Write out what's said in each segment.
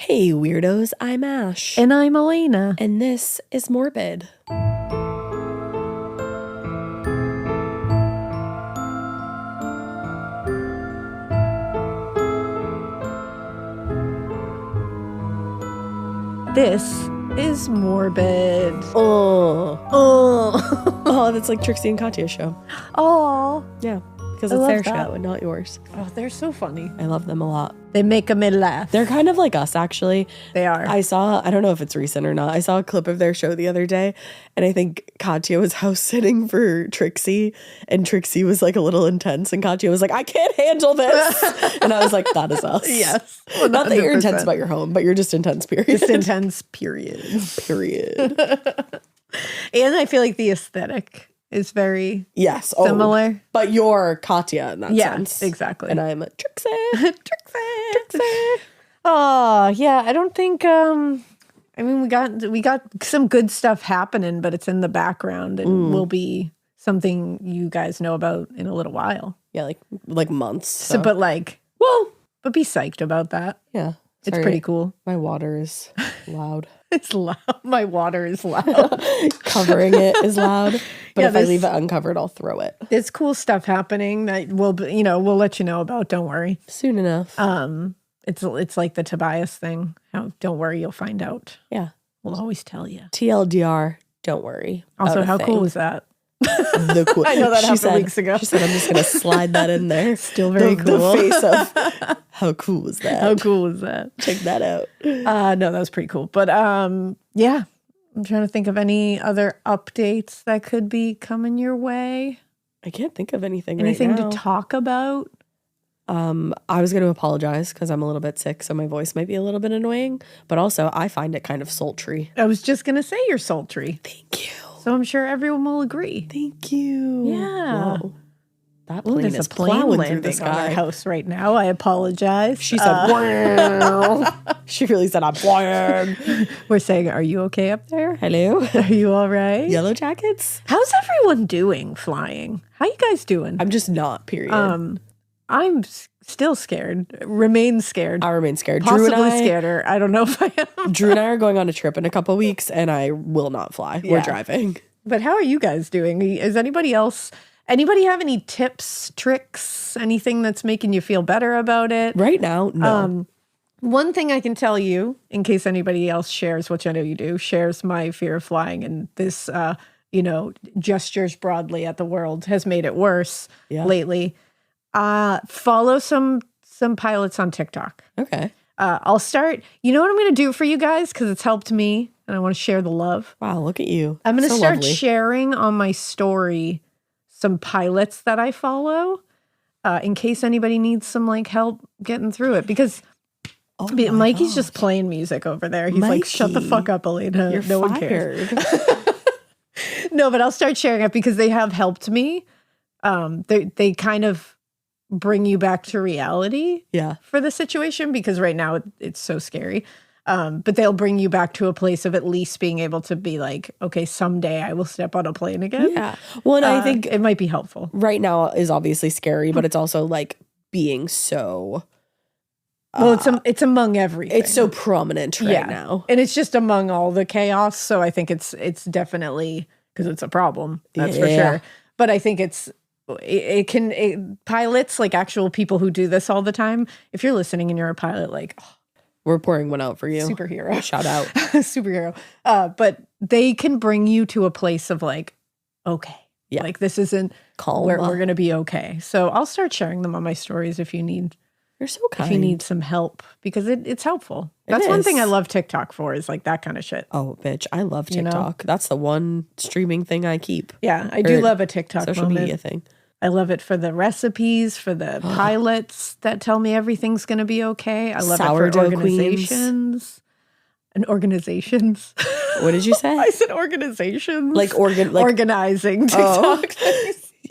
Hey weirdos, I'm Ash. And I'm Elena. And this is Morbid. This is Morbid. Oh, that's like Trixie and Katya's show. Oh. Yeah, because I it's love their that. show and not yours. Oh, they're so funny. I love them a lot. They make me laugh. They're kind of like us, actually. They are. I don't know if it's recent or not, I saw a clip of their show the other day, and I think Katya was house sitting for Trixie, and Trixie was like a little intense, and Katya was like, I can't handle this. And I was like, that is us. Yes. Well, not that you're 100%. intense about your home, but you're just intense, period. Just intense, period. Period. And I feel like the aesthetic is very Yes. similar. But you're Katya in that sense. Exactly. And I'm a Trixie. Trixie. Oh, yeah. I don't think we got some good stuff happening, but it's in the background and will be something you guys know about in a little while. Yeah, like months. So, but be psyched about that. Yeah. It's Sorry, pretty cool. My water is loud. It's loud. My water is loud. Covering it is loud. But Yeah, if I leave it uncovered, I'll throw it. There's cool stuff happening that we'll let you know about. Don't worry. Soon enough. It's like the Tobias thing. Don't worry, you'll find out. Yeah. We'll always tell you. TLDR, don't worry. Also, how cool was that? The cool. I know that happened weeks ago. She said, I'm just going to slide that in there. Still very cool. The face of, how cool was that? How cool was that? Check that out. No, that was pretty cool. But yeah, I'm trying to think of any other updates that could be coming your way. I can't think of anything Anything right now. to talk about? I was going to apologize because I'm a little bit sick, so my voice might be a little bit annoying. But also, I find it kind of sultry. I was just going to say you're sultry. Thank you. So I'm sure everyone will agree. Thank you. Yeah. Whoa. That plane There's is a plane plowing through landing the on sky. our house right now. I apologize. She said, wow. She really said, I'm flying. We're saying, are you okay up there? Hello? Are you all right? Yellow jackets? How's everyone doing flying? How you guys doing? I'm just not, period. I'm still scared. Remain scared. I remain scared. Possibly scared. I don't know if I am. Drew and I are going on a trip in a couple weeks, and I will not fly. We're driving. But how are you guys doing? Is anybody have any tips, tricks, anything that's making you feel better about it? Right now, no. One thing I can tell you, in case anybody else shares, which I know you do, shares my fear of flying, and this, gestures broadly at the world has made it worse lately. Follow some pilots on TikTok. Okay. I'll start. You know what I'm going to do for you guys? Because it's helped me and I want to share the love. Wow, look at you. I'm going to So start lovely. sharing on my story some pilots that I follow in case anybody needs some help getting through it. Because Mikey's just playing music over there. He's like, shut the fuck up, Elena. You're no fired. one cares. No, but I'll start sharing it because they have helped me. They kind of bring you back to reality for the situation because right now it's so scary. But they'll bring you back to a place of at least being able to be like, okay, someday I will step on a plane again. Yeah. Well, and I think it might be helpful. Right now is obviously scary, but it's also being so... well, it's among everything. It's so prominent right now. And it's just among all the chaos. So I think it's definitely, because it's a problem, that's for sure. But I think pilots, actual people who do this all the time, if you're listening and you're a pilot, we're pouring one out for you. Superhero. Shout out. Superhero. But they can bring you to a place of okay. Yeah. This isn't calm. We're going to be okay. So I'll start sharing them on my stories if you need. You're so kind. If you need some help, because it's helpful. That's one thing I love TikTok for is that kind of shit. Oh, bitch. I love TikTok. That's the one streaming thing I keep. Yeah, I do love a TikTok social media thing. I love it for the recipes, for the pilots that tell me everything's going to be okay. I love it for organizations. And organizations. What did you say? I said organizations. organizing Organizing TikTok.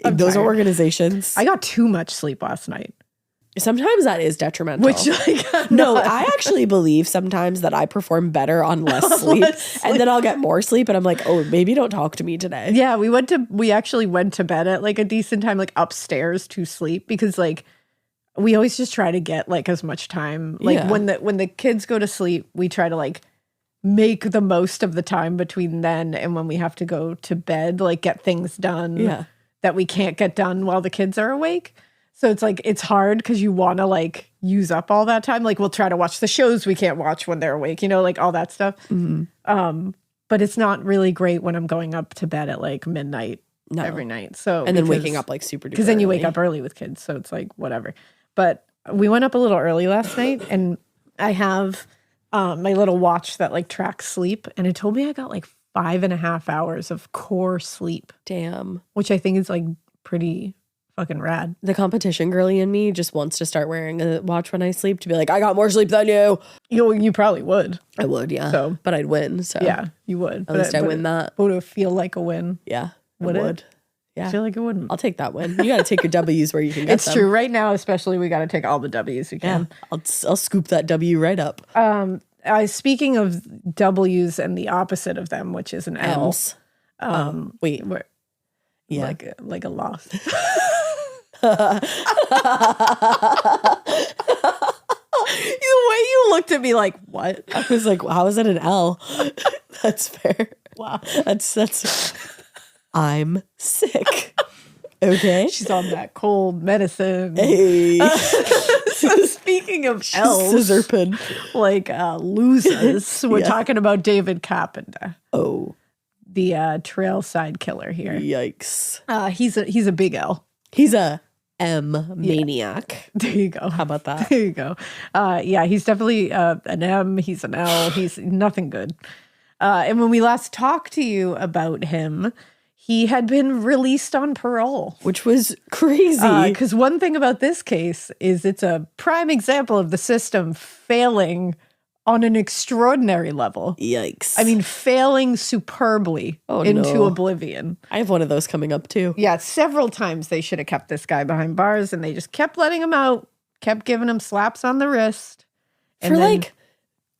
Those are organizations. I got too much sleep last night. Sometimes that is detrimental. No, I actually believe sometimes that I perform better on less sleep. And then I'll get more sleep and I'm like, oh, maybe don't talk to me today. Yeah, we actually went to bed at a decent time, upstairs to sleep because we always just try to get like as much time. Like when the kids go to sleep, we try to like make the most of the time between then and when we have to go to bed, like get things done that we can't get done while the kids are awake. So it's like, it's hard because you want to like use up all that time. Like we'll try to watch the shows we can't watch when they're awake, you know, like all that stuff. But it's not really great when I'm going up to bed at like midnight every night. So and then waking up like super duper because then you wake up early with kids. So it's like whatever. But we went up a little early last night, and I have my little watch that like tracks sleep, and it told me I got like 5.5 hours of core sleep. Damn. Which I think is like pretty fucking rad. The competition girly in me just wants to start wearing a watch when I sleep to be like, I got more sleep than you. You probably would. I would, yeah. So, but I'd win. So yeah, you would. At least I win that. Would it feel like a win? Yeah, would it? Yeah, I feel like it wouldn't. I'll take that win. You got to take your W's where you can get it's them. True. Right now, especially, we got to take all the W's we can. Yeah, I'll scoop that W right up. Speaking of W's and the opposite of them, which is an L. Wait. Yeah. Like a loss. The way you looked at me like, what? I was like, how is that an L? That's fair. Wow. That's I'm sick. Okay. She's on that cold medicine. Hey. So speaking of L's, scissor pin. Like losers, we're talking about David Carpenter. Oh. The Trailside Killer here. Yikes. He's a big L. He's a M maniac. There you go. How about that? There you go. He's definitely an M. He's an L. He's nothing good. And when we last talked to you about him, he had been released on parole. Which was crazy. Because one thing about this case is it's a prime example of the system failing on an extraordinary level. Yikes. I mean, failing superbly into oblivion. I have one of those coming up too. Yeah, several times they should have kept this guy behind bars, and they just kept letting him out, kept giving him slaps on the wrist. And for like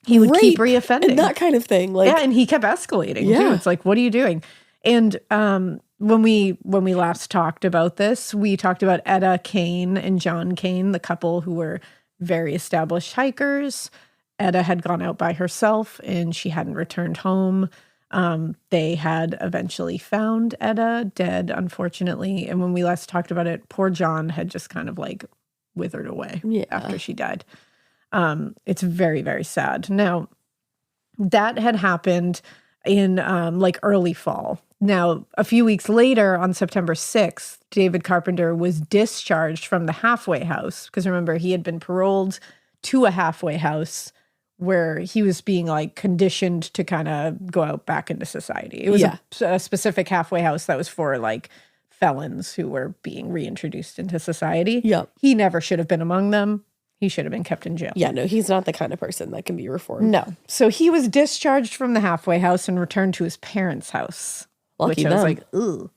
he would keep reoffending. And that kind of thing. Like, yeah, and he kept escalating too. It's like, what are you doing? And when we last talked about this, we talked about Etta Kane and John Kane, the couple who were very established hikers. Etta had gone out by herself and she hadn't returned home. They had eventually found Etta dead, unfortunately. And when we last talked about it, poor John had just kind of like withered away after she died. It's very, very sad. Now, that had happened in like early fall. Now, a few weeks later, on September 6th, David Carpenter was discharged from the halfway house. Because remember, he had been paroled to a halfway house where he was being like conditioned to kind of go out back into society. It was a specific halfway house that was for like felons who were being reintroduced into society. Yeah. He never should have been among them. He should have been kept in jail. Yeah, no, he's not the kind of person that can be reformed. No. So he was discharged from the halfway house and returned to his parents' house. Lucky which I was like, ugh.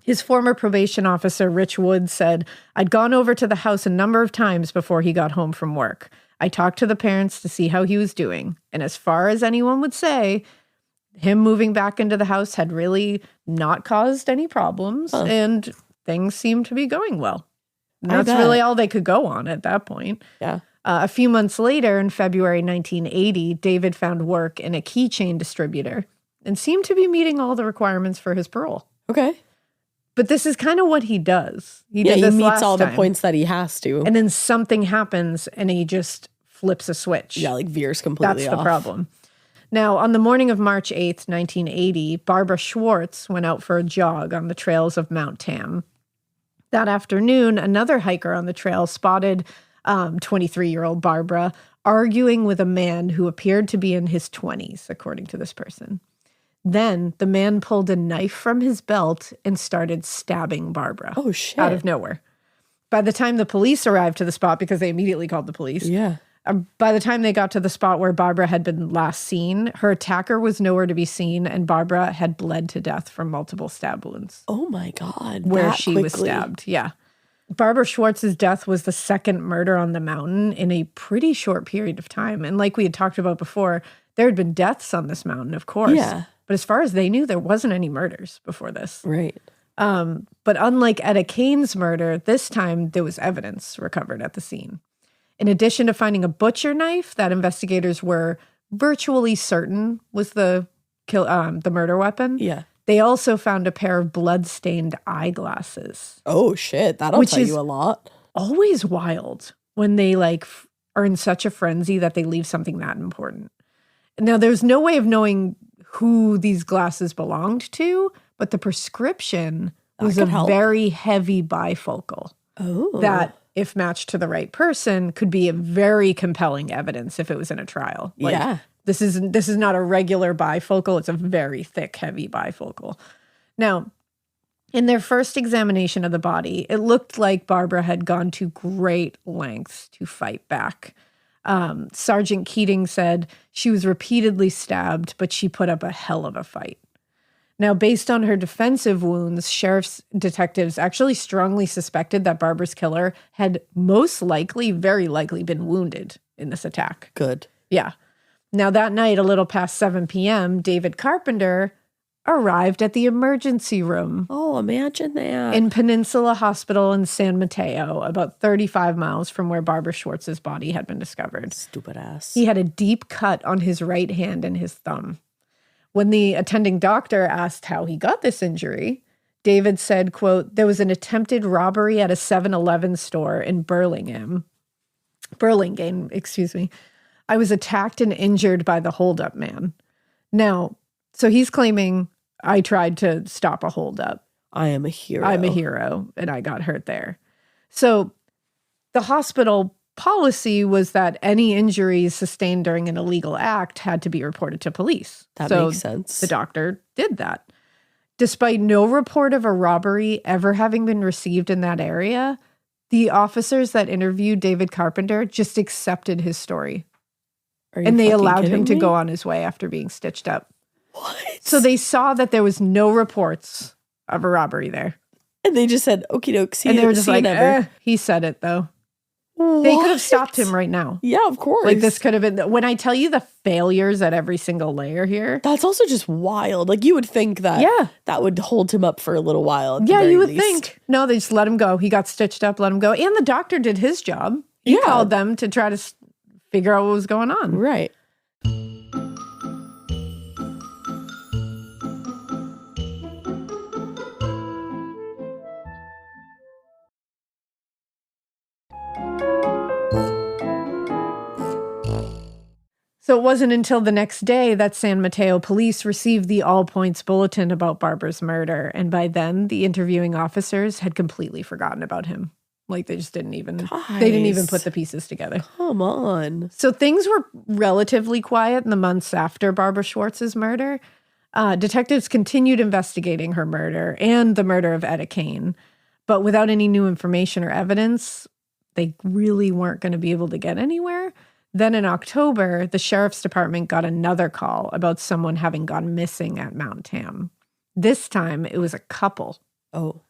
His former probation officer, Rich Wood, said, I'd gone over to the house a number of times before he got home from work. I talked to the parents to see how he was doing. And as far as anyone would say, him moving back into the house had really not caused any problems. And things seemed to be going well. And that's really all they could go on at that point. Yeah. A few months later, in February 1980, David found work in a keychain distributor and seemed to be meeting all the requirements for his parole. Okay. But this is kind of what he does. He meets all the points that he has to. And then something happens and he just flips a switch. Yeah, like veers completely off. That's the problem. Now, on the morning of March 8th, 1980, Barbara Schwarz went out for a jog on the trails of Mount Tam. That afternoon, another hiker on the trail spotted 23-year-old Barbara arguing with a man who appeared to be in his 20s, according to this person. Then the man pulled a knife from his belt and started stabbing Barbara. Oh, shit. Out of nowhere. By the time the police arrived to the spot, because they immediately called the police. Yeah. By the time they got to the spot where Barbara had been last seen, her attacker was nowhere to be seen, and Barbara had bled to death from multiple stab wounds. Oh, my God. Where she was stabbed. Yeah. Barbara Schwartz's death was the second murder on the mountain in a pretty short period of time. And like we had talked about before, there had been deaths on this mountain, of course. Yeah. But as far as they knew, there wasn't any murders before this. Right. But unlike Etta Kane's murder, this time there was evidence recovered at the scene. In addition to finding a butcher knife that investigators were virtually certain was the murder weapon, they also found a pair of blood-stained eyeglasses. Oh, shit. That'll tell you a lot. Always wild when they are in such a frenzy that they leave something that important. Now, there's no way of knowing who these glasses belonged to, but the prescription was a very heavy bifocal. Oh. That, if matched to the right person, could be a very compelling evidence if it was in a trial. This is not a regular bifocal. It's a very thick, heavy bifocal. Now, in their first examination of the body, it looked like Barbara had gone to great lengths to fight back. Sergeant Keating said she was repeatedly stabbed, but she put up a hell of a fight. Now, based on her defensive wounds, sheriff's detectives actually strongly suspected that Barbara's killer had very likely been wounded in this attack. Good. Yeah. Now, that night, a little past 7 p.m., David Carpenter arrived at the emergency room. Oh, imagine that. In Peninsula Hospital in San Mateo, about 35 miles from where Barbara Schwartz's body had been discovered. Stupid ass. He had a deep cut on his right hand and his thumb. When the attending doctor asked how he got this injury, David said, quote, "There was an attempted robbery at a 7-Eleven store in Burlingame, excuse me. I was attacked and injured by the holdup man." Now, so he's claiming, I tried to stop a holdup. I am a hero. I'm a hero, and I got hurt there. So the hospital policy was that any injuries sustained during an illegal act had to be reported to police. That makes sense. The doctor did that. Despite no report of a robbery ever having been received in that area, the officers that interviewed David Carpenter just accepted his story. And they allowed him to go on his way after being stitched up. What? So they saw that there was no reports of a robbery there. And they just said, okie doke, and they were just like, he said it though. What? They could have stopped him right now. Yeah, of course. Like this could have been, when I tell you the failures at every single layer here. That's also just wild. Like you would think that that would hold him up for a little while. Yeah, you would think. No, they just let him go. He got stitched up, let him go. And the doctor did his job. He called them to try to figure out what was going on. Right. So it wasn't until the next day that San Mateo police received the all points bulletin about Barbara's murder. And by then, the interviewing officers had completely forgotten about him. Like they just didn't even, they didn't even put the pieces together. Come on. So things were relatively quiet in the months after Barbara Schwartz's murder. Detectives continued investigating her murder and the murder of Etta Kane. But without any new information or evidence, they really weren't going to be able to get anywhere. Then in October, the sheriff's department got another call about someone having gone missing at Mount Tam. This time, it was a couple. Oh.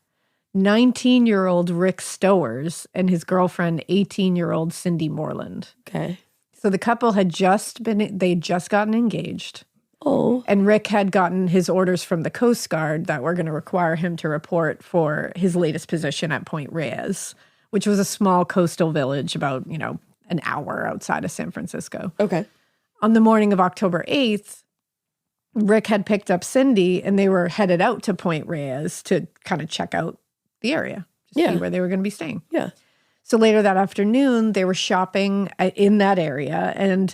19-year-old Rick Stowers and his girlfriend, 18-year-old Cindy Moreland. Okay. So the couple had they'd just gotten engaged. Oh. And Rick had gotten his orders from the Coast Guard that were going to require him to report for his latest position at Point Reyes, which was a small coastal village about, an hour outside of San Francisco. Okay. On the morning of October 8th, Rick had picked up Cindy and they were headed out to Point Reyes to kind of check out the area, to see where they were going to be staying. Yeah. So later that afternoon, they were shopping in that area and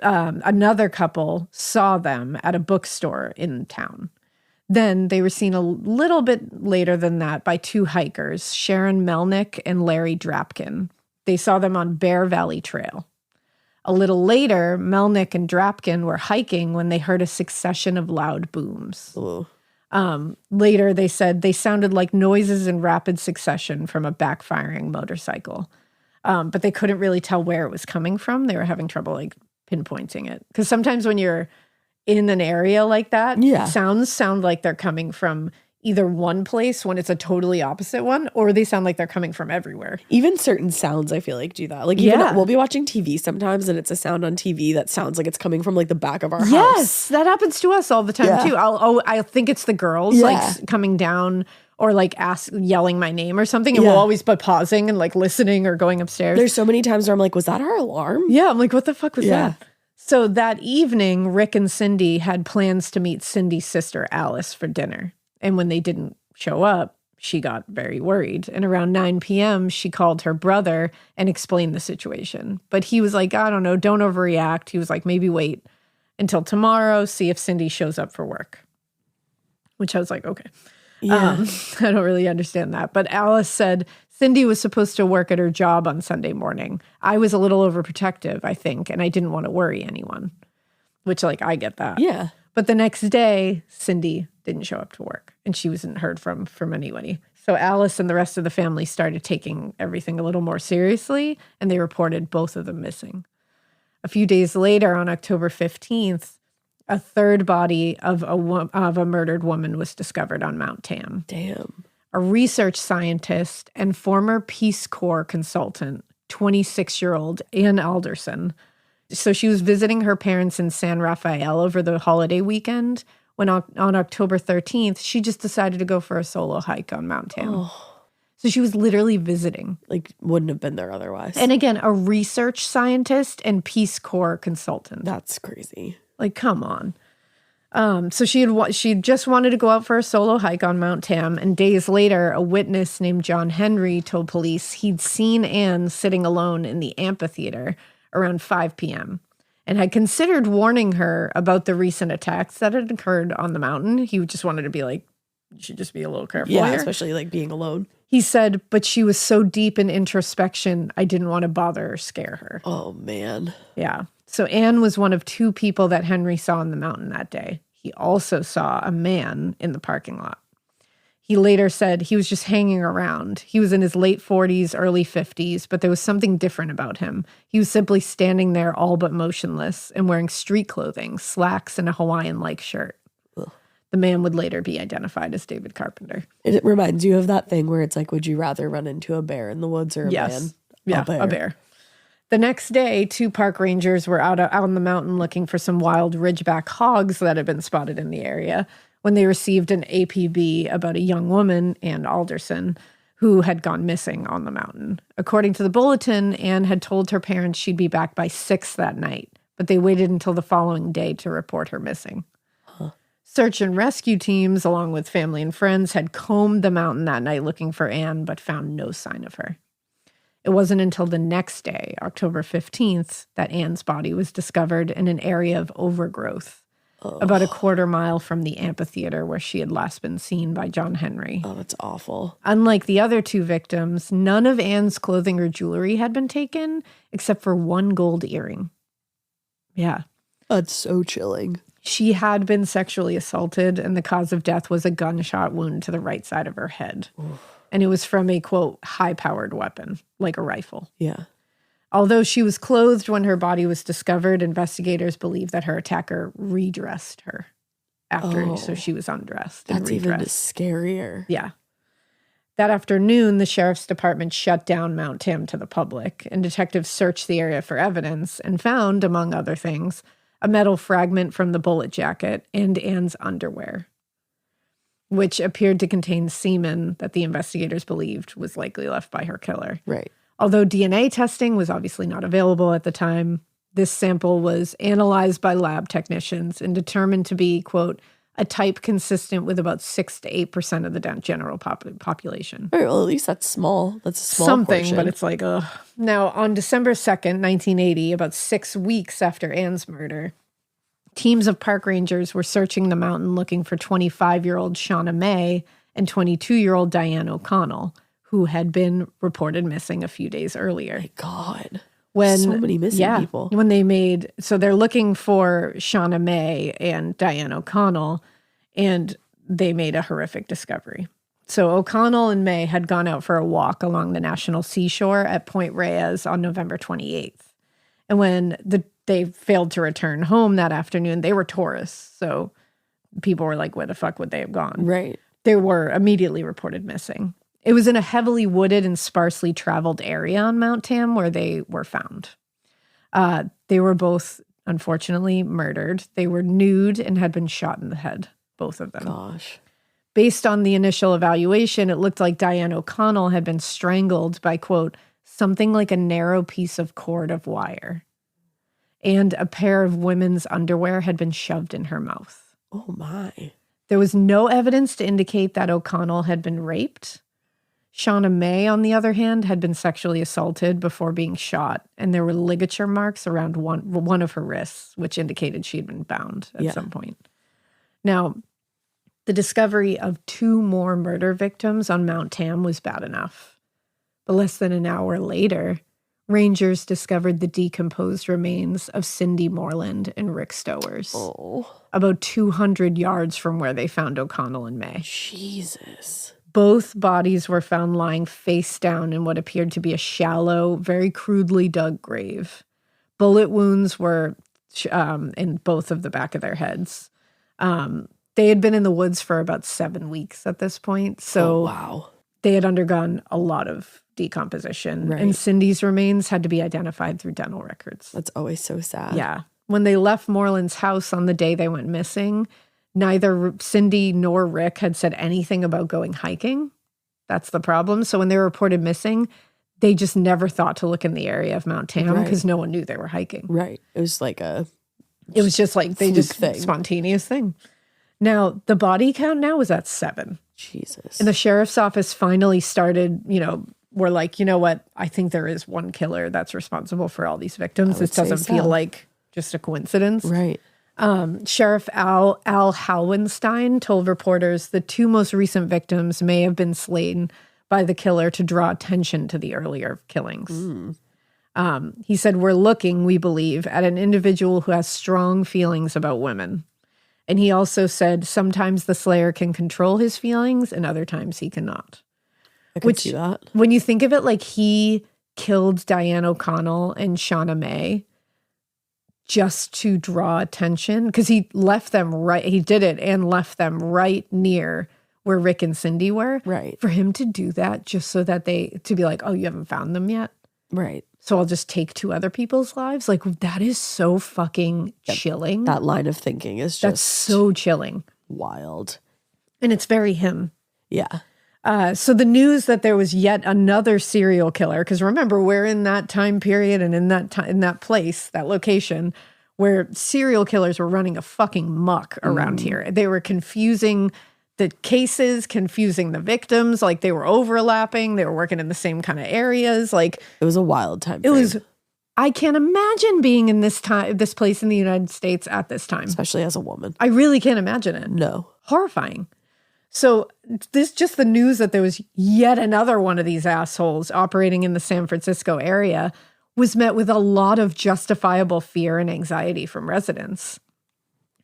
another couple saw them at a bookstore in town. Then they were seen a little bit later than that by two hikers, Sharon Melnick and Larry Drapkin. They saw them on Bear Valley Trail. A little later, Melnick and Drapkin were hiking when they heard a succession of loud booms. Ooh. Later, they said they sounded like noises in rapid succession from a backfiring motorcycle. But they couldn't really tell where it was coming from. They were having trouble pinpointing it. Because sometimes when you're in an area like that, sounds sound like they're coming from either one place when it's a totally opposite one, or they sound like they're coming from everywhere. Even certain sounds, I feel like, do that. Like, even we'll be watching TV sometimes, and it's a sound on TV that sounds like it's coming from, like, the back of our house. Yes, that happens to us all the time, too. I think it's the girls, like, coming down or, like, yelling my name or something, and we'll always be pausing and, like, listening or going upstairs. There's so many times where I'm like, was that our alarm? Yeah, I'm like, what the fuck was that? So that evening, Rick and Cindy had plans to meet Cindy's sister, Alice, for dinner. And when they didn't show up, she got very worried. And around 9 p.m., she called her brother and explained the situation. But he was like, I don't know, don't overreact. He was like, maybe wait until tomorrow, see if Cindy shows up for work. Which I was like, okay. I don't really understand that. But Alice said Cindy was supposed to work at her job on Sunday morning. I was a little overprotective, I think, and I didn't want to worry anyone. Which, like, I get that. Yeah. But the next day, Cindy didn't show up to work, and she wasn't heard from anybody. So Alice and the rest of the family started taking everything a little more seriously, and they reported both of them missing. A few days later, on October 15th, a third body of a murdered woman was discovered on Mount Tam. Damn. A research scientist and former Peace Corps consultant, 26-year-old Ann Alderson. So she was visiting her parents in San Rafael over the holiday weekend when on October 13th, she just decided to go for a solo hike on Mount Tam. Oh. So she was literally visiting. Like, wouldn't have been there otherwise. And again, a research scientist and Peace Corps consultant. That's crazy. Like, come on. So she just wanted to go out for a solo hike on Mount Tam, and days later, a witness named John Henry told police he'd seen Anne sitting alone in the amphitheater around 5 p.m. and had considered warning her about the recent attacks that had occurred on the mountain. He just wanted to be like, you should just be a little careful here. Especially, like, being alone. He said, but she was so deep in introspection, I didn't want to bother or scare her. Oh, man. Yeah. So Anne was one of two people that Henry saw on the mountain that day. He also saw a man in the parking lot. He later said he was just hanging around. He was in his late 40s, early 50s, but there was something different about him. He was simply standing there all but motionless and wearing street clothing, slacks, and a Hawaiian-like shirt. Ugh. The man would later be identified as David Carpenter. It reminds you of that thing where it's like, would you rather run into a bear in the woods or a man? Yeah, a bear. The next day, 2 park rangers were out on the mountain looking for some wild ridgeback hogs that had been spotted in the area when they received an APB about a young woman, Ann Alderson, who had gone missing on the mountain. According to the bulletin, Ann had told her parents she'd be back by 6 that night, but they waited until the following day to report her missing. Huh. Search and rescue teams, along with family and friends, had combed the mountain that night looking for Ann, but found no sign of her. It wasn't until the next day, October 15th, that Ann's body was discovered in an area of overgrowth, about a quarter mile from the amphitheater where she had last been seen by John Henry. Oh, that's awful. Unlike the other 2 victims, none of Ann's clothing or jewelry had been taken, except for 1 gold earring. Yeah. That's so chilling. She had been sexually assaulted, and the cause of death was a gunshot wound to the right side of her head. Oof. And it was from a, quote, high-powered weapon, like a rifle. Yeah. Although she was clothed when her body was discovered, investigators believe that her attacker redressed her after, so she was undressed. That's even scarier. Yeah. That afternoon, the sheriff's department shut down Mount Tam to the public, and detectives searched the area for evidence and found, among other things, a metal fragment from the bullet jacket and Ann's underwear, which appeared to contain semen that the investigators believed was likely left by her killer. Right. Although DNA testing was obviously not available at the time, this sample was analyzed by lab technicians and determined to be, quote, a type consistent with about 6 to 8% of the general population. All right, well, at least that's small. That's a small something, portion. But it's like, ugh. Now, on December 2nd, 1980, about 6 weeks after Ann's murder, teams of park rangers were searching the mountain looking for 25-year-old Shauna May and 22-year-old Diane O'Connell, who had been reported missing a few days earlier. My God. When, so many missing people. When they made, so they're looking for Shauna May and Diane O'Connell, and they made a horrific discovery. So O'Connell and May had gone out for a walk along the national seashore at Point Reyes on November 28th. And when they failed to return home that afternoon, they were tourists. So people were like, where the fuck would they have gone? Right. they were immediately reported missing. It was in a heavily wooded and sparsely traveled area on Mount Tam where they were found. They were both, unfortunately, murdered. They were nude and had been shot in the head, both of them. Gosh. Based on the initial evaluation, it looked like Diane O'Connell had been strangled by, quote, something like a narrow piece of cord of wire. And a pair of women's underwear had been shoved in her mouth. Oh, my. There was no evidence to indicate that O'Connell had been raped. Shauna May, on the other hand, had been sexually assaulted before being shot, and there were ligature marks around one of her wrists, which indicated she had been bound at some point. Now, the discovery of 2 more murder victims on Mount Tam was bad enough. But less than an hour later, rangers discovered the decomposed remains of Cindy Moreland and Rick Stowers. Oh. About 200 yards from where they found O'Connell and May. Jesus. Both bodies were found lying face down in what appeared to be a shallow, very crudely dug grave. Bullet wounds were in both of the back of their heads. They had been in the woods for about 7 weeks at this point. So wow. They had undergone a lot of decomposition. Right. And Cindy's remains had to be identified through dental records. That's always so sad. Yeah. When they left Moreland's house on the day they went missing, neither Cindy nor Rick had said anything about going hiking. That's the problem. So when they were reported missing, they just never thought to look in the area of Mount Tam because no one knew they were hiking. Right. It was just like they just spontaneous thing. Now, the body count now was at 7. Jesus. And the sheriff's office finally started, we're like, you know what? I think there is one killer that's responsible for all these victims. This doesn't feel like just a coincidence. Right. Sheriff Al Halwenstein told reporters the 2 most recent victims may have been slain by the killer to draw attention to the earlier killings. He said, we're looking, we believe, at an individual who has strong feelings about women. And he also said sometimes the slayer can control his feelings and other times he cannot. I could see that. When you think of it, like he killed Diane O'Connell and Shauna May just to draw attention because he left them he did it and left them right near where Rick and Cindy were. Right. For him to do that just so that to be like, oh, you haven't found them yet? Right. So I'll just take 2 other people's lives. Like that is so fucking chilling. That line of thinking is just that's so chilling. Wild. And it's very him. Yeah. So the news that there was yet another serial killer, because remember, we're in that time period and in that place, that location, where serial killers were running a fucking muck around here. They were confusing the cases, confusing the victims, like they were overlapping. They were working in the same kind of areas. Like it was a wild time frame. I can't imagine being in this place in the United States at this time. Especially as a woman. I really can't imagine it. No. Horrifying. So just the news that there was yet another one of these assholes operating in the San Francisco area was met with a lot of justifiable fear and anxiety from residents.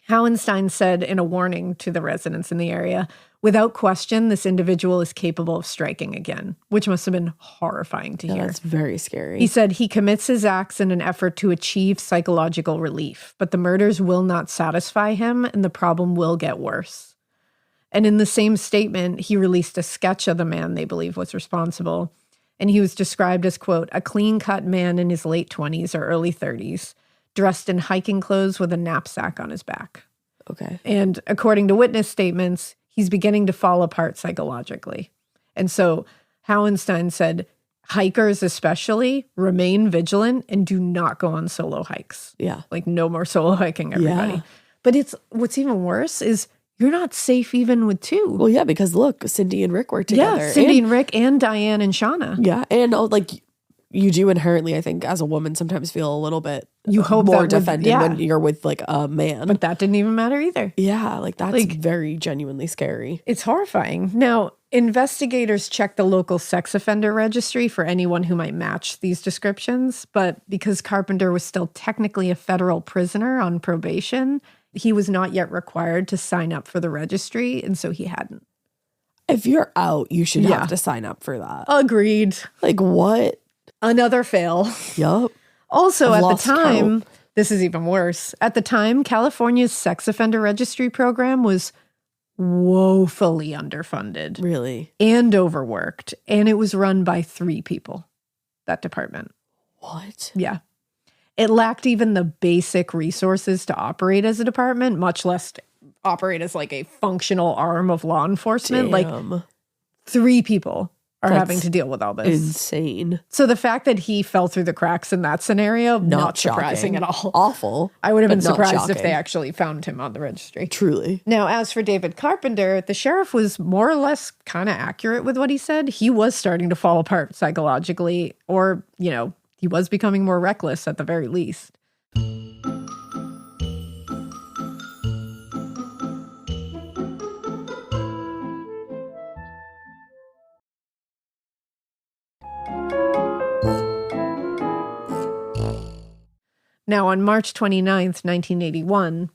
Halwenstein said in a warning to the residents in the area, without question, this individual is capable of striking again, which must have been horrifying to hear. That's very scary. He said he commits his acts in an effort to achieve psychological relief, but the murders will not satisfy him and the problem will get worse. And in the same statement, he released a sketch of the man they believe was responsible. And he was described as, quote, a clean-cut man in his late 20s or early 30s, dressed in hiking clothes with a knapsack on his back. Okay. And according to witness statements, he's beginning to fall apart psychologically. And so Halwenstein said, hikers especially, remain vigilant and do not go on solo hikes. Yeah. Like no more solo hiking, everybody. Yeah. But what's even worse is you're not safe even with 2. Well, yeah, because look, Cindy and Rick were together. Yeah, Cindy and Rick and Diane and Shauna. Yeah, and like you do inherently, I think, as a woman, sometimes feel a little bit hope more defended when you're with like a man. But that didn't even matter either. Yeah, like that's very genuinely scary. It's horrifying. Now, investigators checked the local sex offender registry for anyone who might match these descriptions, but because Carpenter was still technically a federal prisoner on probation, he was not yet required to sign up for the registry, and so he hadn't. If you're out, you should have to sign up for that. Agreed. Like what? Another fail. Yup. Also, at the time, this is even worse. At the time, California's sex offender registry program was woefully underfunded. Really? And overworked. And it was run by 3 people, that department. What? Yeah. It lacked even the basic resources to operate as a department, much less operate as like a functional arm of law enforcement. Damn. Like 3 people are That's having to deal with all this. Insane. So the fact that he fell through the cracks in that scenario, not shocking. surprising at all. Awful. I would have been but not surprised if shocking. they actually found him on the registry. Truly. Now, as for David Carpenter, the sheriff was more or less kind of accurate with what he said. He was starting to fall apart psychologically, or, he was becoming more reckless at the very least. Now, on March 29th, 1981,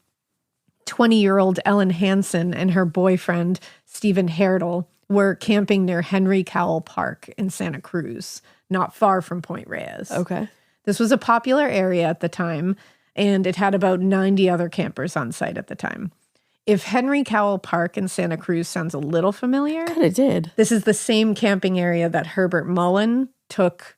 20-year-old Ellen Hansen and her boyfriend, Stephen Herdel, were camping near Henry Cowell Park in Santa Cruz, not far from Point Reyes. Okay. This was a popular area at the time, and it had about 90 other campers on site at the time. If Henry Cowell Park in Santa Cruz sounds a little familiar, Kind of did. this is the same camping area that Herbert Mullin took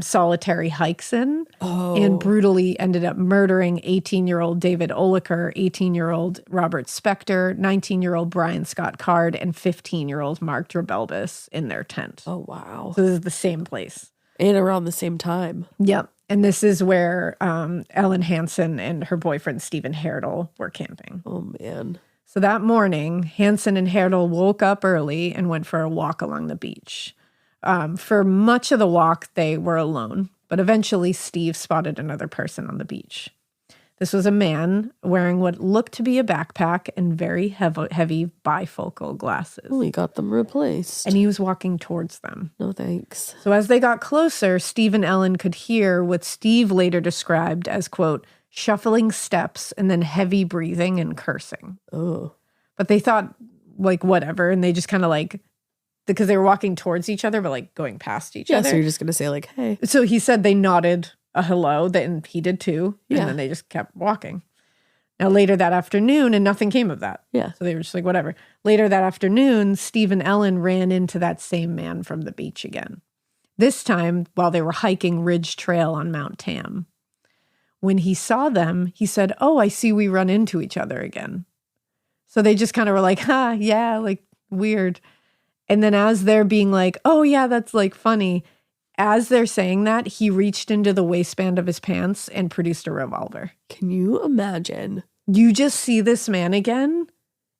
solitary hikes in and brutally ended up murdering 18-year-old David Oliker, 18-year-old Robert Spector, 19-year-old Brian Scott Card, and 15-year-old Mark Drabelbis in their tent. Oh, wow. So this is the same place. And around the same time. Yep. And this is where Ellen Hansen and her boyfriend, Stephen Herdel, were camping. Oh, man. So that morning, Hansen and Herdel woke up early and went for a walk along the beach. For much of the walk, they were alone, but eventually Steve spotted another person on the beach. This was a man wearing what looked to be a backpack and very heavy bifocal glasses. Oh, he got them replaced. And he was walking towards them. No thanks. So as they got closer, Steve and Ellen could hear what Steve later described as, quote, shuffling steps and then heavy breathing and cursing. Oh. But they thought, like, whatever, and they just kind of like... because they were walking towards each other, but like going past each other. So you're just going to say like, hey. So he said they nodded a hello, and he did too. Yeah. And then they just kept walking. Now later that afternoon, and nothing came of that. Yeah. So they were just like, whatever. Later that afternoon, Steve and Ellen ran into that same man from the beach again. This time while they were hiking Ridge Trail on Mount Tam. When he saw them, he said, oh, I see we run into each other again. So they just kind of were like, yeah, like weird. And then as they're being like, oh, yeah, that's like funny. As they're saying that, he reached into the waistband of his pants and produced a revolver. Can you imagine? You just see this man again.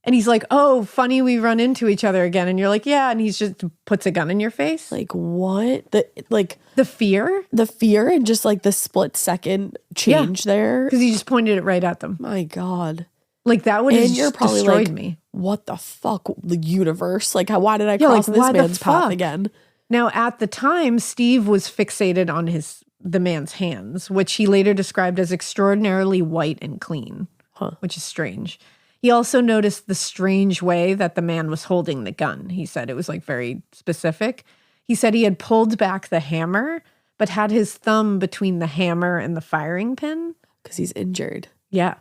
And he's like, oh, funny, we run into each other again. And you're like, yeah. And he's just puts a gun in your face. Like what? The fear? The fear and just like the split second change there. Because he just pointed it right at them. My God. Like that would have And you're just probably destroyed like, me. What the fuck? The universe? Like, why did I cross this man's path again? Now, at the time, Steve was fixated on the man's hands, which he later described as extraordinarily white and clean, which is strange. He also noticed the strange way that the man was holding the gun. He said it was like very specific. He said he had pulled back the hammer, but had his thumb between the hammer and the firing pin. Because he's injured. Yeah.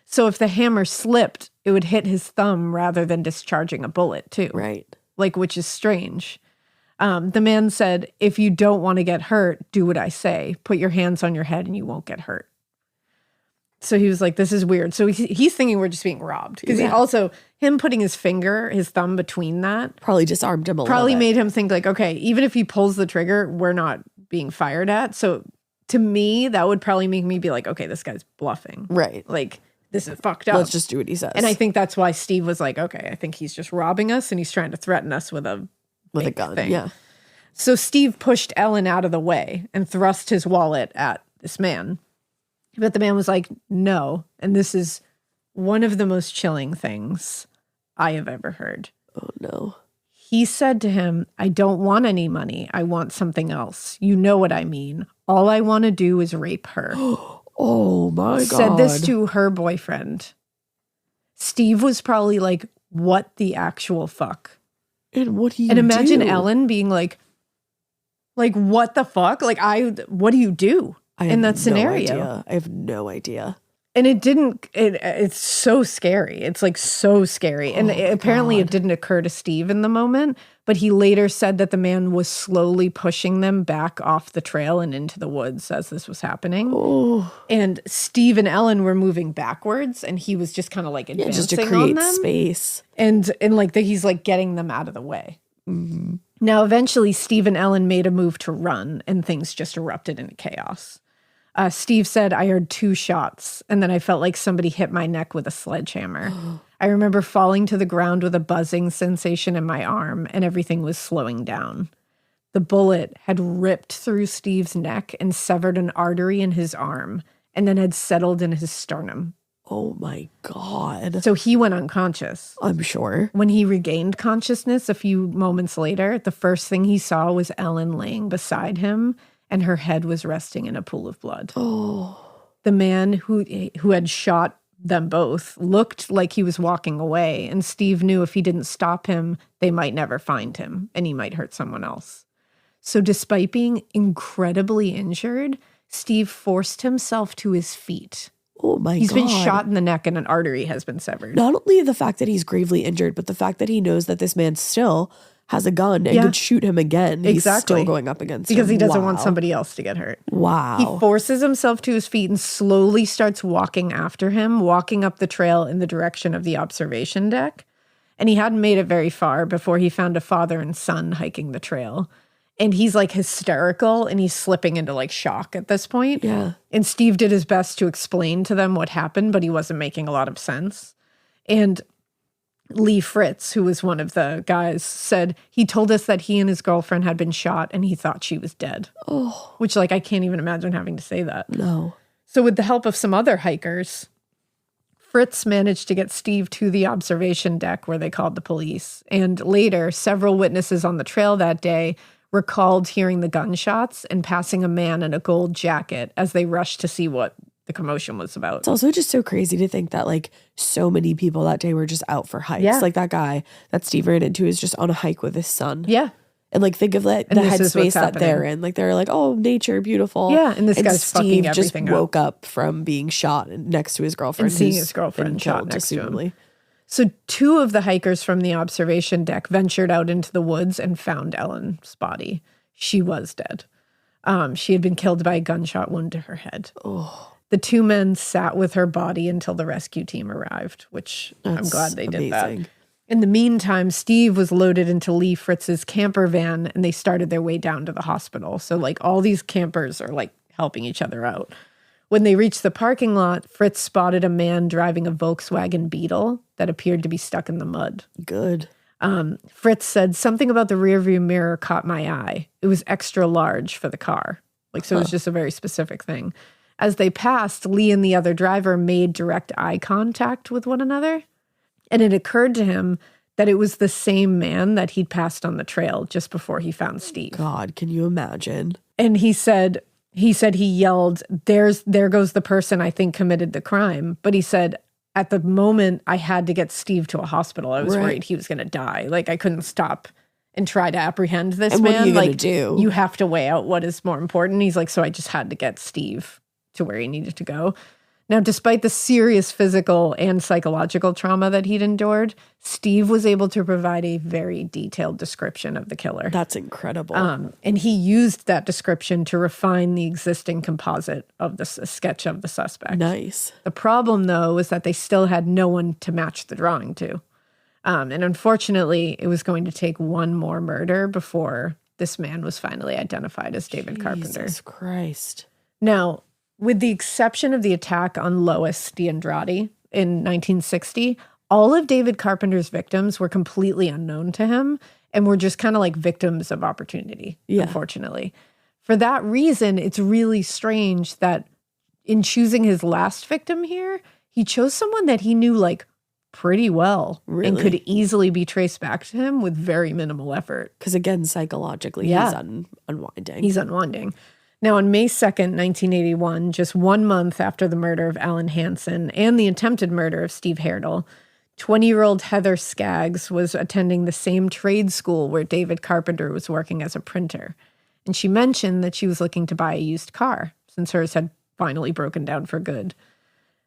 So if the hammer slipped, it would hit his thumb rather than discharging a bullet too. Right. Like, which is strange. The man said, if you don't want to get hurt, do what I say. Put your hands on your head and you won't get hurt. So he was like, this is weird. So he's thinking we're just being robbed. Because him putting his thumb between that. Probably disarmed him a little bit. Probably made him think like, okay, even if he pulls the trigger, we're not being fired at. So to me, that would probably make me be like, okay, this guy's bluffing. Right. Like, this is fucked up. Let's just do what he says. And I think that's why Steve was like, okay, I think he's just robbing us and he's trying to threaten us with a gun. Thing. Yeah. So Steve pushed Ellen out of the way and thrust his wallet at this man. But the man was like, no. And this is one of the most chilling things I have ever heard. Oh, no. He said to him, I don't want any money. I want something else. You know what I mean. All I want to do is rape her. Oh, my God. Said this to her boyfriend. Steve was probably like, what the actual fuck? And what do you do? And imagine do? Ellen being like, what the fuck? Like, what do you do in that scenario? I have no idea. And it's so scary. It's like so scary. And apparently it didn't occur to Steve in the moment, but he later said that the man was slowly pushing them back off the trail and into the woods as this was happening. Oh. And Steve and Ellen were moving backwards and he was just kind of like advancing just to create on them. Space. And like he's like getting them out of the way. Mm-hmm. Now, eventually Steve and Ellen made a move to run and things just erupted into chaos. Steve said, I heard 2 shots, and then I felt like somebody hit my neck with a sledgehammer. I remember falling to the ground with a buzzing sensation in my arm, and everything was slowing down. The bullet had ripped through Steve's neck and severed an artery in his arm, and then had settled in his sternum. Oh my God. So he went unconscious. I'm sure. When he regained consciousness a few moments later, the first thing he saw was Ellen laying beside him, and her head was resting in a pool of blood. Oh. The man who had shot them both looked like he was walking away, and Steve knew if he didn't stop him, they might never find him, and he might hurt someone else. So despite being incredibly injured, Steve forced himself to his feet. Oh my God. He's been shot in the neck and an artery has been severed. Not only the fact that he's gravely injured, but the fact that he knows that this man still has a gun and could shoot him again. He's still going up against him. Because he doesn't want somebody else to get hurt. Wow. He forces himself to his feet and slowly starts walking after him, walking up the trail in the direction of the observation deck. And he hadn't made it very far before he found a father and son hiking the trail. And he's like hysterical and he's slipping into like shock at this point. Yeah. And Steve did his best to explain to them what happened, but he wasn't making a lot of sense. And Lee Fritz, who was one of the guys, said he told us that he and his girlfriend had been shot and he thought she was dead. Oh. Which, like, I can't even imagine having to say that. No. So with the help of some other hikers, Fritz managed to get Steve to the observation deck where they called the police. And later, several witnesses on the trail that day recalled hearing the gunshots and passing a man in a gold jacket as they rushed to see what the commotion was about. It's also just so crazy to think that like so many people that day were just out for hikes. Yeah. Like that guy that Steve ran into is just on a hike with his son. Yeah. And like think of like the headspace that they're in. Like they're like, oh, nature, beautiful. Yeah. And this guy's Steve fucking everything just woke up from being shot next to his girlfriend. And seeing his girlfriend shot next to him. So 2 of the hikers from the observation deck ventured out into the woods and found Ellen's body. She was dead. She had been killed by a gunshot wound to her head. Oh. The 2 men sat with her body until the rescue team arrived, which I'm glad they did that. In the meantime, Steve was loaded into Lee Fritz's camper van and they started their way down to the hospital. So like all these campers are like helping each other out. When they reached the parking lot, Fritz spotted a man driving a Volkswagen Beetle that appeared to be stuck in the mud. Good. Fritz said something about the rearview mirror caught my eye. It was extra large for the car. Like, so it was just a very specific thing. As they passed, Lee and the other driver made direct eye contact with one another. And it occurred to him that it was the same man that he'd passed on the trail just before he found Steve. God, can you imagine? And he said he yelled, there goes the person I think committed the crime. But he said, at the moment I had to get Steve to a hospital. I was worried he was going to die. Like I couldn't stop and try to apprehend this man. What are you like, gonna do? You have to weigh out what is more important. He's like, so I just had to get Steve to where he needed to go. Now, despite the serious physical and psychological trauma that he'd endured, Steve was able to provide a very detailed description of the killer. That's incredible. And he used that description to refine the existing composite of the sketch of the suspect. Nice. The problem, though, was that they still had no one to match the drawing to. And unfortunately, it was going to take one more murder before this man was finally identified as David Carpenter. Jesus Christ. Now, with the exception of the attack on Lois DeAndrade in 1960, all of David Carpenter's victims were completely unknown to him and were just kind of like victims of opportunity, unfortunately. For that reason, it's really strange that in choosing his last victim here, he chose someone that he knew like pretty well and could easily be traced back to him with very minimal effort. Because again, psychologically, he's unwinding. He's unwinding. Now, on May 2nd, 1981, just 1 month after the murder of Alan Hansen and the attempted murder of Steve Herdel, 20-year-old Heather Skaggs was attending the same trade school where David Carpenter was working as a printer. And she mentioned that she was looking to buy a used car since hers had finally broken down for good.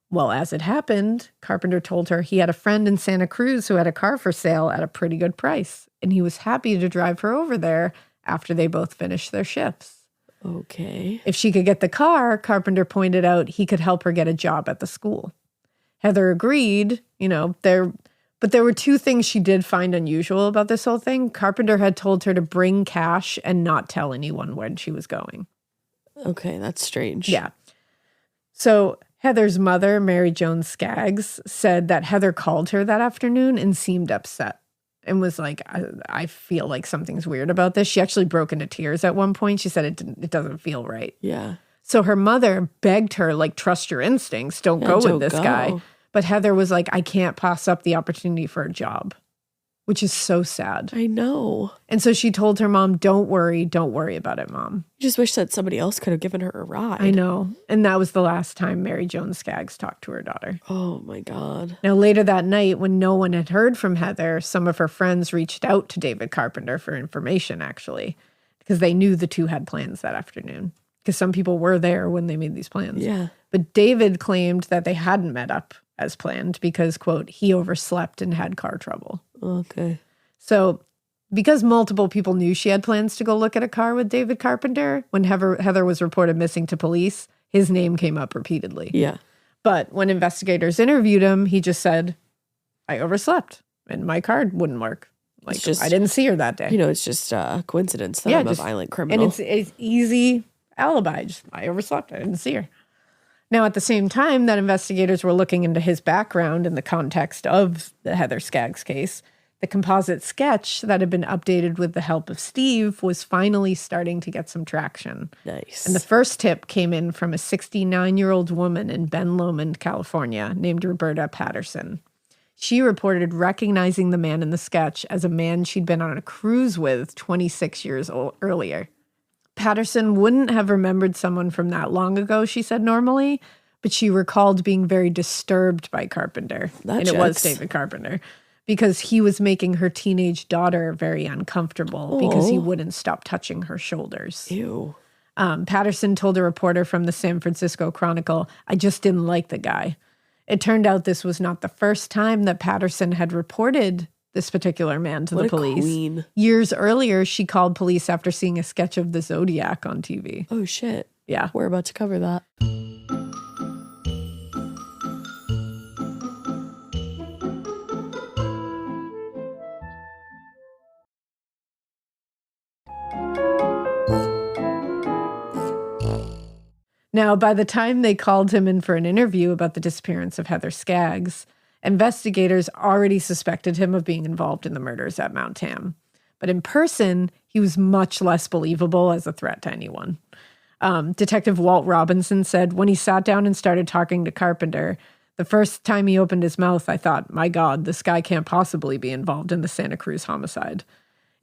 Well, as it happened, Carpenter told her he had a friend in Santa Cruz who had a car for sale at a pretty good price, and he was happy to drive her over there after they both finished their shifts. Okay. If she could get the car, Carpenter pointed out he could help her get a job at the school. Heather agreed, but there were two things she did find unusual about this whole thing. Carpenter had told her to bring cash and not tell anyone when she was going. Okay, that's strange. Yeah. So Heather's mother, Mary Jones Skaggs, said that Heather called her that afternoon and seemed upset and was like, I feel like something's weird about this. She actually broke into tears at one point. She said it doesn't feel right. Yeah. So her mother begged her, like, trust your instincts. Don't go with this guy. But Heather was like, I can't pass up the opportunity for a job, which is so sad. I know. And so she told her mom, don't worry about it, Mom. I just wish that somebody else could have given her a ride. I know. And that was the last time Mary Jones Skaggs talked to her daughter. Oh, my God. Now, later that night, when no one had heard from Heather, some of her friends reached out to David Carpenter for information, actually, because they knew the two had plans that afternoon. Because some people were there when they made these plans. Yeah. But David claimed that they hadn't met up as planned because, quote, he overslept and had car trouble. Okay. So because multiple people knew she had plans to go look at a car with David Carpenter, when Heather was reported missing to police, his name came up repeatedly. Yeah. But when investigators interviewed him, he just said, I overslept and my card wouldn't work. Like, I didn't see her that day. It's just a coincidence that I'm a violent criminal. And it's easy alibi. I overslept. I didn't see her. Now, at the same time that investigators were looking into his background in the context of the Heather Skaggs case, the composite sketch that had been updated with the help of Steve was finally starting to get some traction. Nice. And the first tip came in from a 69-year-old woman in Ben Lomond, California, named Roberta Patterson. She reported recognizing the man in the sketch as a man she'd been on a cruise with 26 years earlier. Patterson wouldn't have remembered someone from that long ago, she said normally, but she recalled being very disturbed by Carpenter. It was David Carpenter, because he was making her teenage daughter very uncomfortable because he wouldn't stop touching her shoulders. Ew. Patterson told a reporter from the San Francisco Chronicle, I just didn't like the guy. It turned out this was not the first time that Patterson had reported this particular man to the police. Queen. Years earlier, she called police after seeing a sketch of the Zodiac on TV. Oh, shit. Yeah. We're about to cover that. Now, by the time they called him in for an interview about the disappearance of Heather Skaggs, investigators already suspected him of being involved in the murders at Mount Tam. But in person, he was much less believable as a threat to anyone. Detective Walt Robinson said when he sat down and started talking to Carpenter, the first time he opened his mouth, I thought, my God, this guy can't possibly be involved in the Santa Cruz homicide.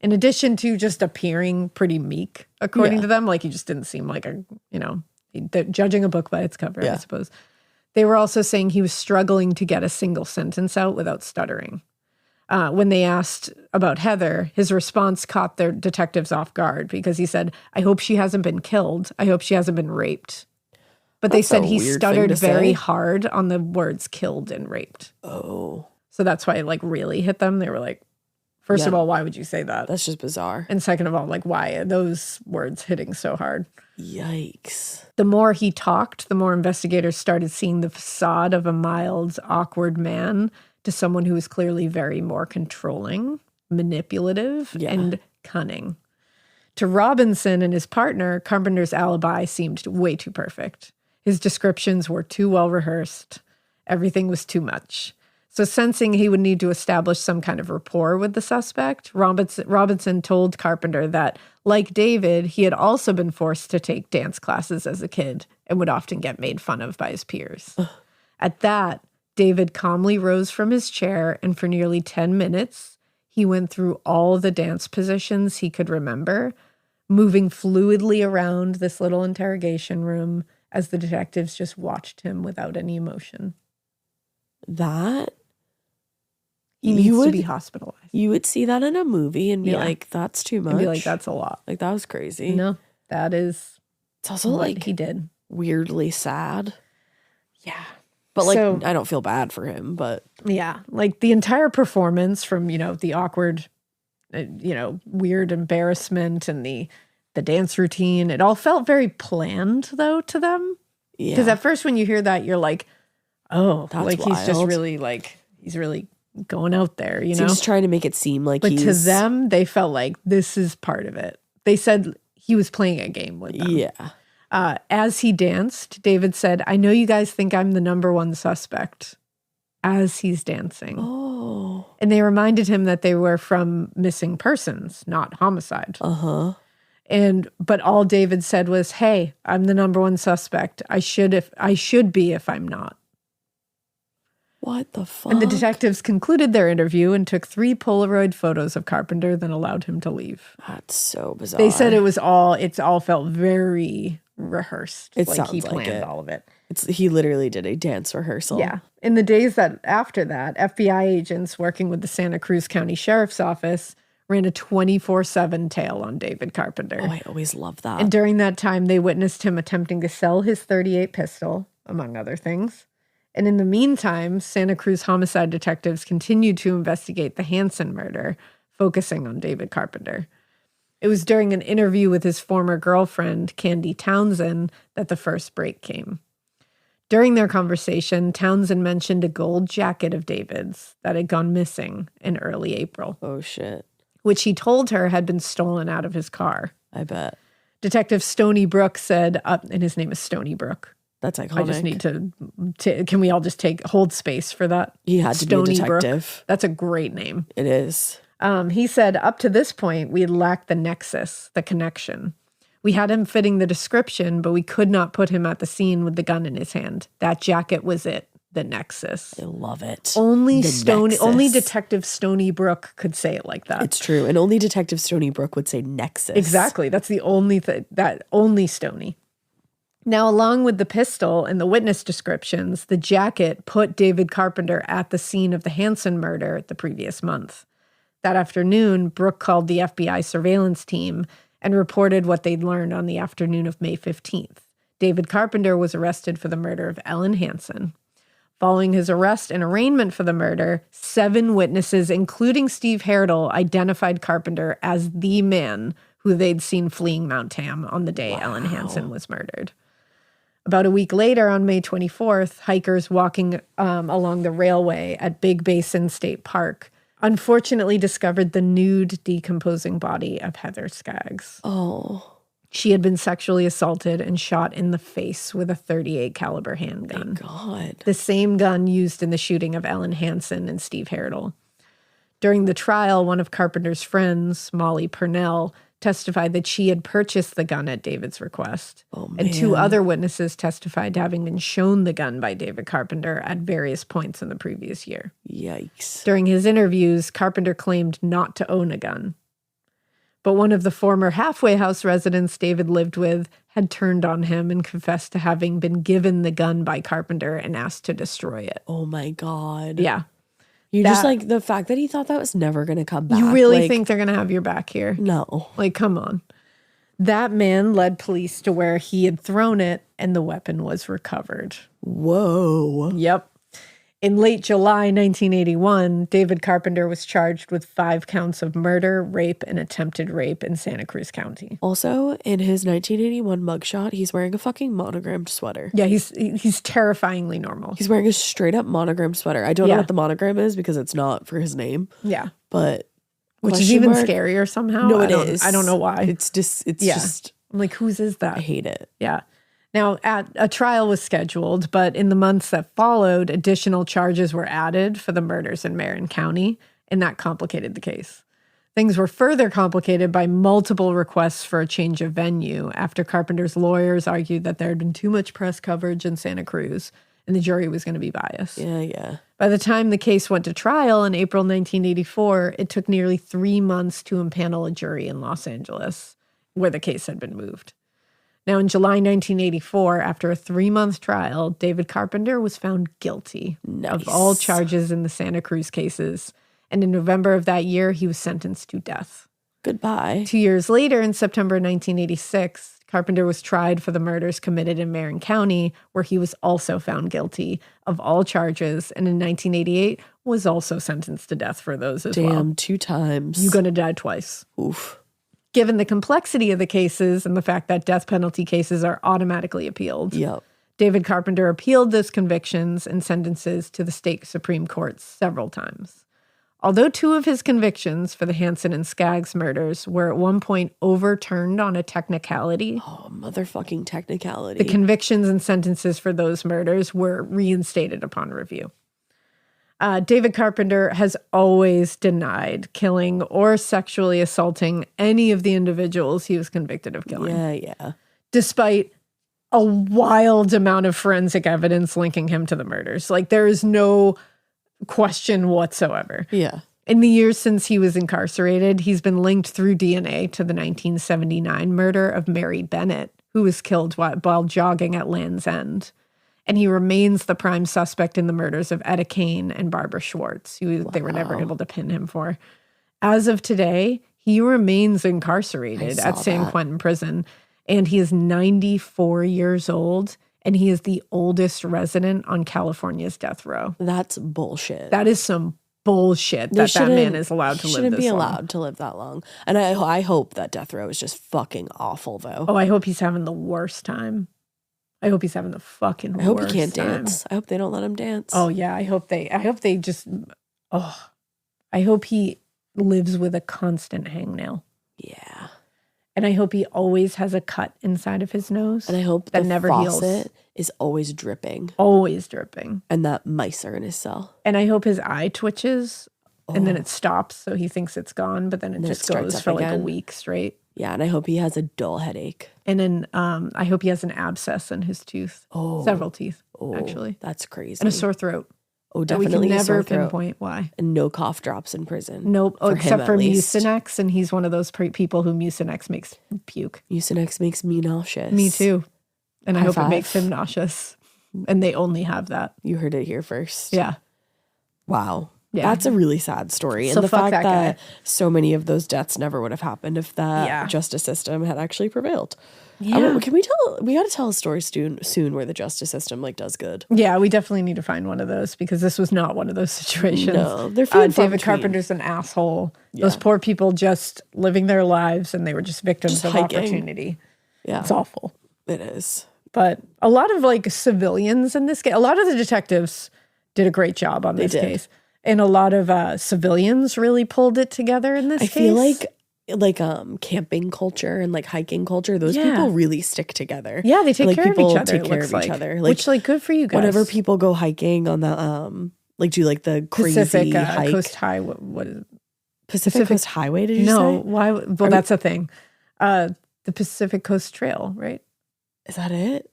In addition to just appearing pretty meek, according to them, like he just didn't seem like they're judging a book by its cover, I suppose. They were also saying he was struggling to get a single sentence out without stuttering. When they asked about Heather, his response caught their detectives off guard because he said, I hope she hasn't been killed. I hope she hasn't been raped. But they said he stuttered very hard on the words killed and raped. Oh. So that's why it really hit them. They were like, first of all, why would you say that? That's just bizarre. And second of all, why are those words hitting so hard? Yikes. The more he talked, the more investigators started seeing the facade of a mild, awkward man to someone who was clearly very more controlling, manipulative, and cunning. To Robinson and his partner, Carpenter's alibi seemed way too perfect. His descriptions were too well rehearsed. Everything was too much. So sensing he would need to establish some kind of rapport with the suspect, Robinson told Carpenter that, like David, he had also been forced to take dance classes as a kid and would often get made fun of by his peers. At that, David calmly rose from his chair, and for nearly 10 minutes, he went through all the dance positions he could remember, moving fluidly around this little interrogation room as the detectives just watched him without any emotion. That? He needs to be hospitalized. You would see that in a movie and be like, that's too much. And be like, that's a lot. Like, that was crazy. No, that is it's also what he did. Weirdly sad. Yeah. But, like, I don't feel bad for him, but. Yeah. Like, the entire performance from, the awkward, weird embarrassment and the dance routine, it all felt very planned, though, to them. Yeah. Because at first when you hear that, you're like, oh, that's like, wild. He's just really, like, he's really going out there, you know? He's trying to make it seem like But to them, they felt like this is part of it. They said he was playing a game with them. Yeah. As he danced, David said, I know you guys think I'm the number one suspect, as he's dancing. Oh. And they reminded him that they were from missing persons, not homicide. Uh-huh. But all David said was, hey, I'm the number one suspect. I should be if I'm not. What the fuck? And the detectives concluded their interview and took 3 Polaroid photos of Carpenter, then allowed him to leave. That's so bizarre. They said it's all felt very rehearsed. It like sounds he like planned it. all of it. He literally did a dance rehearsal. Yeah. In the days after that, FBI agents working with the Santa Cruz County Sheriff's Office ran a 24/7 tail on David Carpenter. Oh, I always love that. And during that time, they witnessed him attempting to sell his .38 pistol, among other things. And in the meantime, Santa Cruz homicide detectives continued to investigate the Hansen murder, focusing on David Carpenter. It was during an interview with his former girlfriend, Candy Townsend, that the first break came. During their conversation, Townsend mentioned a gold jacket of David's that had gone missing in early April. Oh, shit. Which he told her had been stolen out of his car. I bet. Detective Stoney Brook said, and his name is Stoney Brook. That's iconic. I just need to can we all just hold space for that? He had to Stoney be a detective. Brook. That's a great name. It is. He said, up to this point, we lacked the nexus, the connection. We had him fitting the description, but we could not put him at the scene with the gun in his hand. That jacket was it, the nexus. I love it. Only Detective Stoney Brook could say it like that. It's true. And only Detective Stoney Brook would say nexus. Exactly. That's the only thing, only Stoney. Now, along with the pistol and the witness descriptions, the jacket put David Carpenter at the scene of the Hansen murder the previous month. That afternoon, Brooke called the FBI surveillance team and reported what they'd learned on the afternoon of May 15th. David Carpenter was arrested for the murder of Ellen Hansen. Following his arrest and arraignment for the murder, 7 witnesses, including Steve Herdle, identified Carpenter as the man who they'd seen fleeing Mount Tam on the day Ellen Hansen was murdered. About a week later, on May 24th, hikers walking along the railway at Big Basin State Park unfortunately discovered the nude, decomposing body of Heather Skaggs. Oh. She had been sexually assaulted and shot in the face with a .38 caliber handgun. Thank God. The same gun used in the shooting of Ellen Hansen and Steve Herdle. During the trial, one of Carpenter's friends, Molly Purnell, testified that she had purchased the gun at David's request. Oh, man. And 2 other witnesses testified to having been shown the gun by David Carpenter at various points in the previous year. Yikes. During his interviews, Carpenter claimed not to own a gun. But one of the former halfway house residents David lived with had turned on him and confessed to having been given the gun by Carpenter and asked to destroy it. Oh, my God. Yeah. Just like the fact that he thought that was never going to come back. You really think they're going to have your back here? No. Like, come on. That man led police to where he had thrown it and the weapon was recovered. Whoa. Yep. In late July 1981, David Carpenter was charged with 5 counts of murder, rape, and attempted rape in Santa Cruz County. Also, in his 1981 mugshot, he's wearing a fucking monogrammed sweater. Yeah, he's terrifyingly normal. He's wearing a straight up monogrammed sweater. I don't know what the monogram is because it's not for his name. Yeah. But which is even scarier somehow. No, it is. I don't know why. It's just I'm like, whose is that? I hate it. Yeah. Now, a trial was scheduled, but in the months that followed, additional charges were added for the murders in Marin County, and that complicated the case. Things were further complicated by multiple requests for a change of venue after Carpenter's lawyers argued that there had been too much press coverage in Santa Cruz, and the jury was going to be biased. Yeah. By the time the case went to trial in April 1984, it took nearly 3 months to impanel a jury in Los Angeles, where the case had been moved. Now, in July 1984, after a 3-month trial, David Carpenter was found guilty of all charges in the Santa Cruz cases. And in November of that year, he was sentenced to death. Goodbye. 2 years later, in September 1986, Carpenter was tried for the murders committed in Marin County, where he was also found guilty of all charges, and in 1988 was also sentenced to death for those as well. Damn, 2 times. You're going to die twice. Oof. Given the complexity of the cases and the fact that death penalty cases are automatically appealed, David Carpenter appealed those convictions and sentences to the state Supreme Court several times. Although 2 of his convictions for the Hansen and Skaggs murders were at one point overturned on a technicality. Oh, motherfucking technicality. The convictions and sentences for those murders were reinstated upon review. David Carpenter has always denied killing or sexually assaulting any of the individuals he was convicted of killing. Yeah. Despite a wild amount of forensic evidence linking him to the murders. Like, there is no question whatsoever. Yeah. In the years since he was incarcerated, he's been linked through DNA to the 1979 murder of Mary Bennett, who was killed while jogging at Land's End. And he remains the prime suspect in the murders of Etta Kane and Barbara Schwarz, who they were never able to pin him for. As of today, he remains incarcerated at San Quentin Prison, and he is 94 years old. And he is the oldest resident on California's death row. That's bullshit. That is some bullshit that man is allowed to live this long. Shouldn't be allowed to live that long. And I hope that death row is just fucking awful, though. Oh, I hope he's having the worst time. I hope he's having the fucking worst time. I hope he can't dance. I hope they don't let him dance. Oh, yeah. I hope they just, I hope he lives with a constant hangnail. Yeah. And I hope he always has a cut inside of his nose. And I hope that the never faucet heals. Is always dripping. Always dripping. And that mice are in his cell. And I hope his eye twitches and then it stops so he thinks it's gone, but then it just goes for like a week straight. Yeah, and I hope he has a dull headache. And then I hope he has an abscess in his tooth. Several teeth, actually. That's crazy. And a sore throat. Oh, definitely. We can never pinpoint why. And no cough drops in prison. Nope. Except for Mucinex, and he's one of those people who Mucinex makes puke. Mucinex makes me nauseous. Me too. And I hope it makes him nauseous. And they only have that. You heard it here first. Yeah. Wow. Yeah. That's a really sad story. So and the fact that guy. So many of those deaths never would have happened if that justice system had actually prevailed. Yeah. We got to tell a story soon where the justice system does good. Yeah, we definitely need to find one of those because this was not one of those situations. No, they're few and far David between. Carpenter's an asshole. Yeah. Those poor people just living their lives and they were just victims of opportunity. Yeah. It's awful. It is. But a lot of civilians in this case, a lot of the detectives did a great job on this case. And a lot of civilians really pulled it together in this case. I feel like camping culture and hiking culture, those people really stick together. Yeah, they take care of each other. Take care of each other. Which good for you guys. Whenever people go hiking on the do the crazy Pacific hike. Coast Highway. What is it? Pacific Coast Highway? Did you say? No, why? Well, that's a thing. The Pacific Coast Trail, right? Is that it?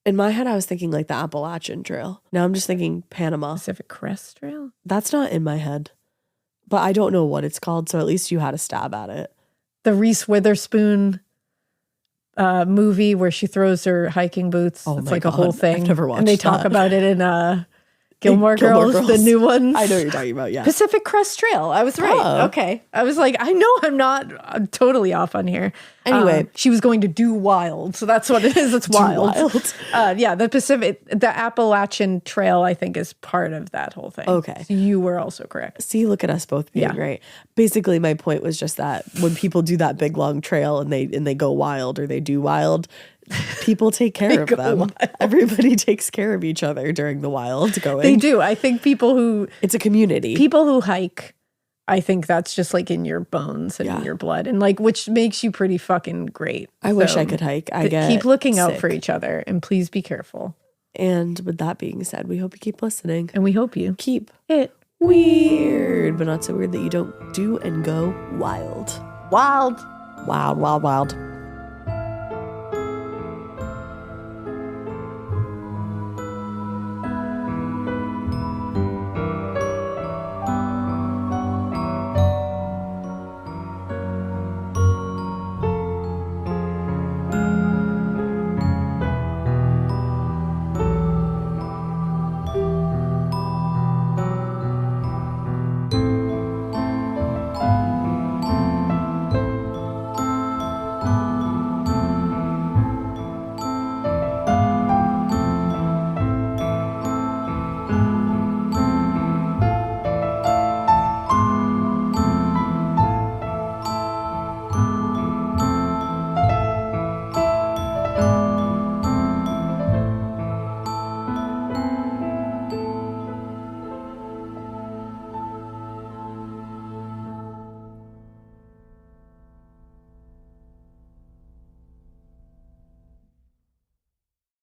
In my head, I was thinking the Appalachian Trail. Now I'm just thinking Panama. Pacific Crest Trail? That's not in my head. But I don't know what it's called, so at least you had a stab at it. The Reese Witherspoon movie where she throws her hiking boots. Oh, it's my a God. whole thing. I've never watched And they that. talk about it in Gilmore Girls, the new ones. I know what you're talking about, yeah. Pacific Crest Trail. I was right. Oh. Okay. I was I know I'm totally off on here. Anyway. She was going to do wild. So that's what it is. It's wild. Yeah, the Appalachian Trail, I think, is part of that whole thing. Okay. So you were also correct. See, look at us both being right. Basically, my point was just that when people do that big, long trail and they go wild or they do wild, people take care of them. Wild. Everybody takes care of each other during the wild going. They do. I think it's a community. People who hike, I think that's just in your bones and in your blood and which makes you pretty fucking great. I wish I could hike. Keep looking out for each other and please be careful. And with that being said, we hope you keep listening. And we hope you keep it weird, but not so weird that you don't do and go wild. Wild. Wild, wild, wild.